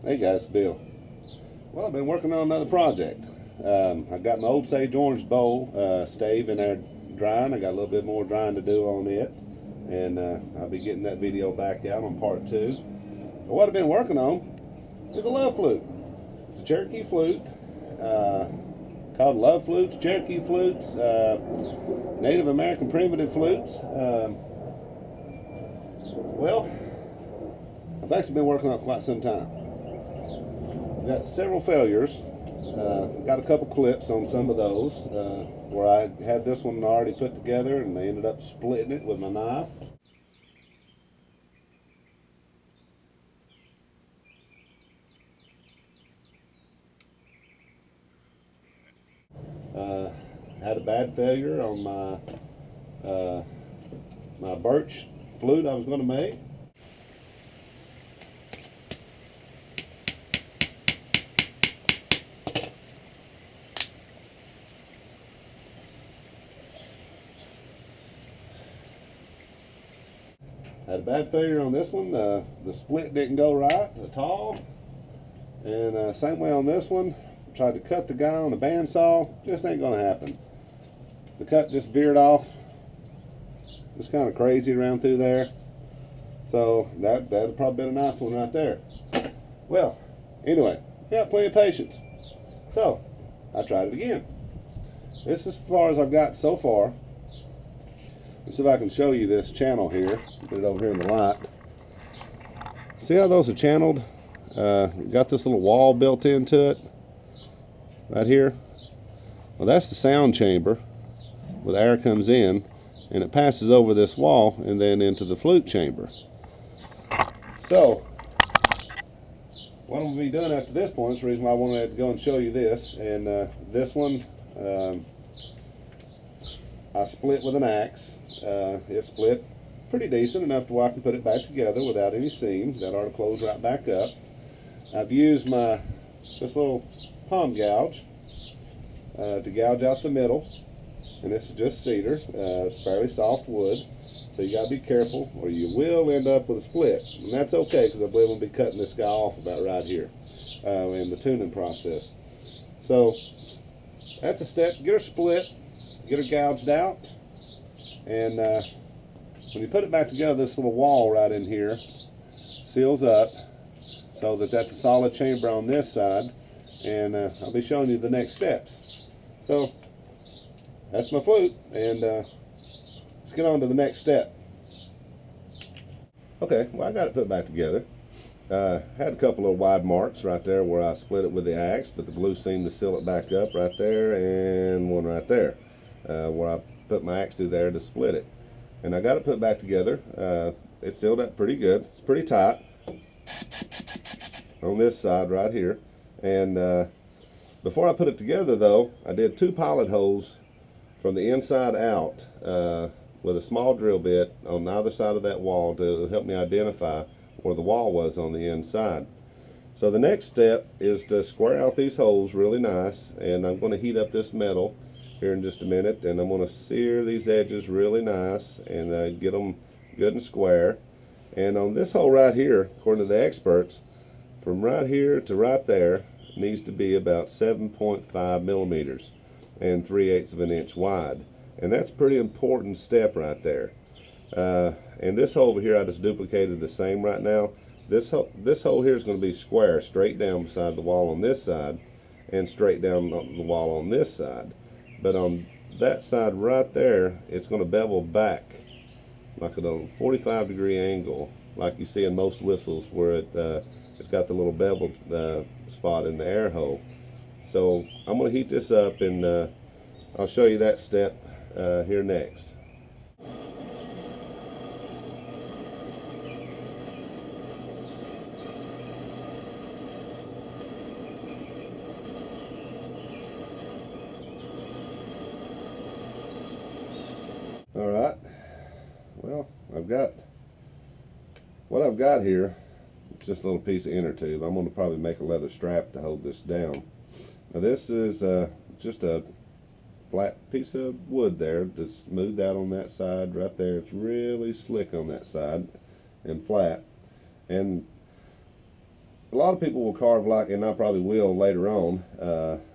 Hey guys, Bill. Well, I've been working on another project. I got my old sage orange bowl stave in there drying. I got a little bit more drying to do on it, and I'll be getting that video back out on part 2. But what I've been working on is a love flute. It's a Cherokee flute, called love flutes, Cherokee flutes, Native American primitive flutes. Well, I've actually been working on it quite some time. Got several failures. Got a couple clips on some of those where I had this one already put together and I ended up splitting it with my knife. Had a bad failure on my birch flute I was going to make. Had a bad failure on this one. The split didn't go right at all. And same way on this one. Tried to cut the guy on the bandsaw. Just ain't going to happen. The cut just veered off. Just kind of crazy around through there. So that'd probably been a nice one right there. Well, anyway, got plenty of patience. So I tried it again. This is as far as I've got so far. Let's see if I can show you this channel here. Put it over here in the light. See how those are channeled? Got this little wall built into it right here. Well, that's the sound chamber where the air comes in and it passes over this wall and then into the flute chamber. So what I'm going to be doing after this point is the reason why I wanted to go and show you this. And this one I split with an axe. It split pretty decent, enough to where I can put it back together without any seams. That ought to close right back up. I've used this little palm gouge to gouge out the middle, and this is just cedar. It's fairly soft wood, so you got to be careful or you will end up with a split. And that's okay, because I believe I'll be cutting this guy off about right here in the tuning process. So that's a step. Get her split, get her gouged out, and when you put it back together, this little wall right in here seals up so that that's a solid chamber on this side, and I'll be showing you the next steps. So that's my flute, and let's get on to the next step. Okay, well, I got it put back together. Had a couple of wide marks right there where I split it with the axe, but the glue seemed to seal it back up right there, and one right there where I put my axe through there to split it. And I got it put back together. It's sealed up pretty good. It's pretty tight on this side right here. And before I put it together, though, I did 2 pilot holes from the inside out with a small drill bit on either side of that wall to help me identify where the wall was on the inside. So the next step is to square out these holes really nice, and I'm going to heat up this metal here in just a minute, and I'm going to sear these edges really nice and get them good and square. And on this hole right here, according to the experts, from right here to right there needs to be about 7.5 millimeters and 3/8 of an inch wide, and that's a pretty important step right there. And this hole over here I just duplicated the same right now. This hole here is going to be square, straight down beside the wall on this side and straight down the wall on this side. But on that side right there, it's going to bevel back like at a 45-degree angle, like you see in most whistles where it's got the little beveled spot in the air hole. So I'm going to heat this up, and I'll show you that step here next. Alright, well, what I've got here is just a little piece of inner tube. I'm going to probably make a leather strap to hold this down. Now this is just a flat piece of wood there, just smoothed out on that side right there. It's really slick on that side and flat. And a lot of people will carve like, and I probably will later on,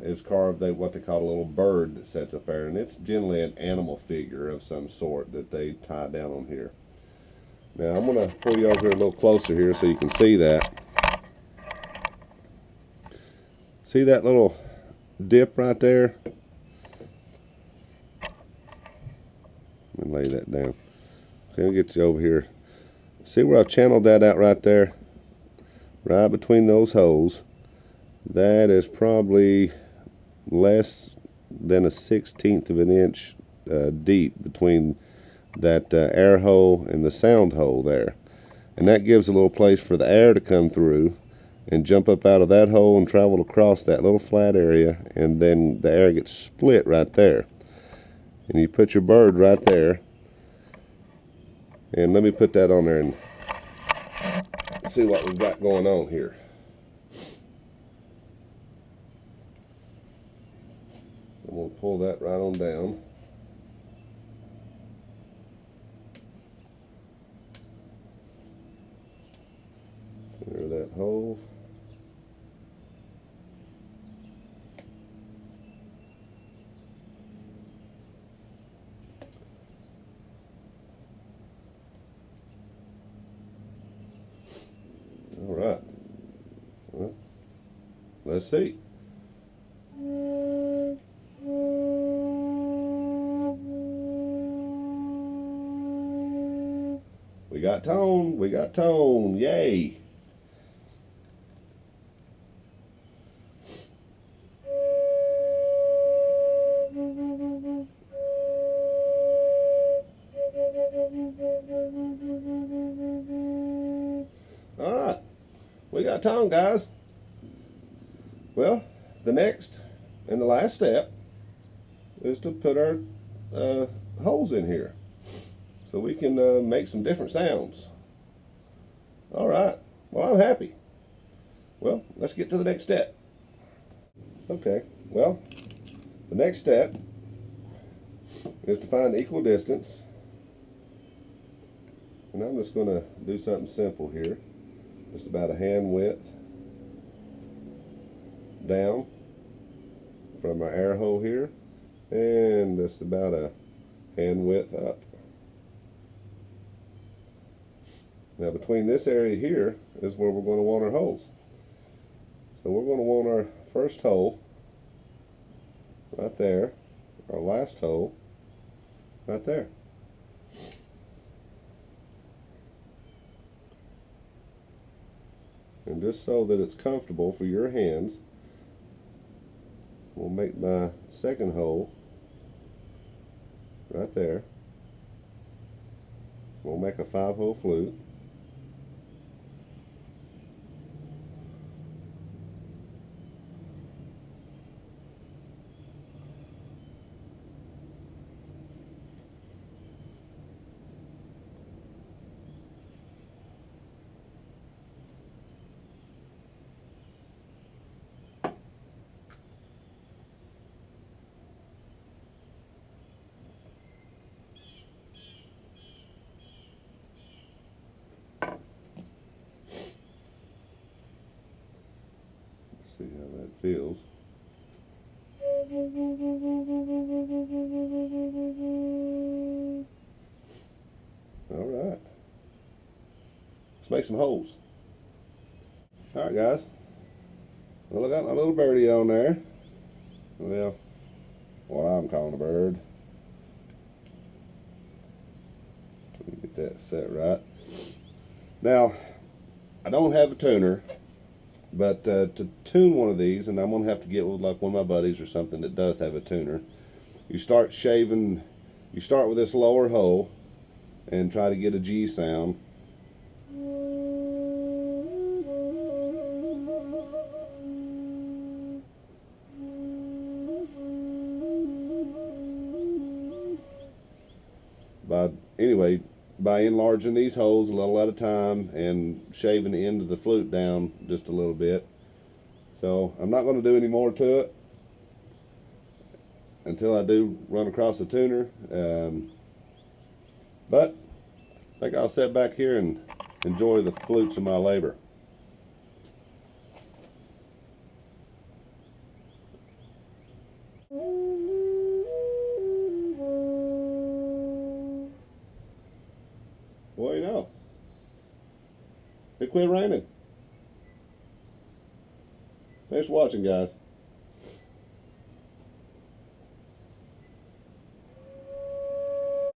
is carve what they call a little bird that sits up there, and it's generally an animal figure of some sort that they tie down on here. Now I'm going to pull you over here a little closer here so you can see that. See that little dip right there? Let me lay that down. Okay, I'll get you over here. See where I've channeled that out right there? Right between those holes. That is probably less than a 1/16 of an inch deep between that air hole and the sound hole there. And that gives a little place for the air to come through and jump up out of that hole and travel across that little flat area, and then the air gets split right there. And you put your bird right there. And let me put that on there and see what we've got going on here. So I'm going to pull that right on down. Center that hole. All right. Well, let's see. We got tone. We got tone. Yay. All right. We got tone, guys. Well, the next and the last step is to put our holes in here so we can make some different sounds. All right. Well, I'm happy. Well, let's get to the next step. Okay. Well, the next step is to find equal distance. And I'm just going to do something simple here. Just about a hand width down from our air hole here, and just about a hand width up. Now between this area here is where we're going to want our holes. So we're going to want our first hole right there, our last hole right there. And just so that it's comfortable for your hands, we'll make my second hole right there. We'll make a 5-hole flute. See how that feels. All right. Let's make some holes. All right, guys. Well, I got my little birdie on there. Well, what I'm calling a bird. Let me get that set right. Now, I don't have a tuner. But to tune one of these, and I'm going to have to get with like one of my buddies or something that does have a tuner, you start shaving, you start with this lower hole and try to get a G sound. By enlarging these holes a little at a time and shaving the end of the flute down just a little bit. So I'm not going to do any more to it until I do run across the tuner. But I think I'll sit back here and enjoy the fruits of my labor. Well, you know. It quit raining. Thanks for watching, guys.